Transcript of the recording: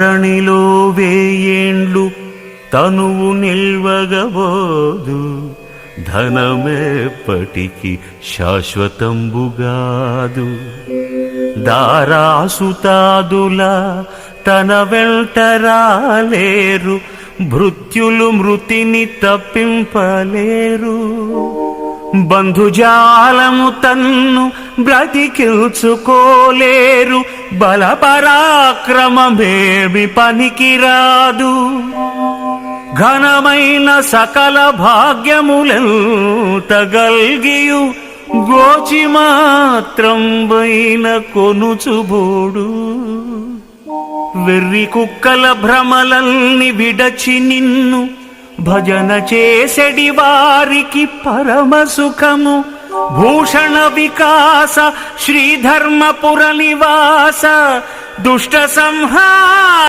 ధరణిలో వేయేండ్లు తనువు నిల్వగబోదు, ధనమెప్పటికి శాశ్వతంబుగాదు. దారాసుతాదుల తన వెంటరాలేరు, భృత్యులు మృతిని తప్పింపలేరు. బంధుజాలము తన్ను బ్రతికిల్చుకోలేరు, బలపరాక్రమమేమి పనికిరాదు. ఘనమైన సకల భాగ్యములెంత గల్గియు, గోచి మాత్రం వైన కొనుచుబోడు. వెర్రి కుక్కల భ్రమలల్ని విడచి నిన్ను భజన చేసెడి వారికి పరమ సుఖము. భూషణ వికాస శ్రీధర్మపుర నివాస దుష్ట సంహార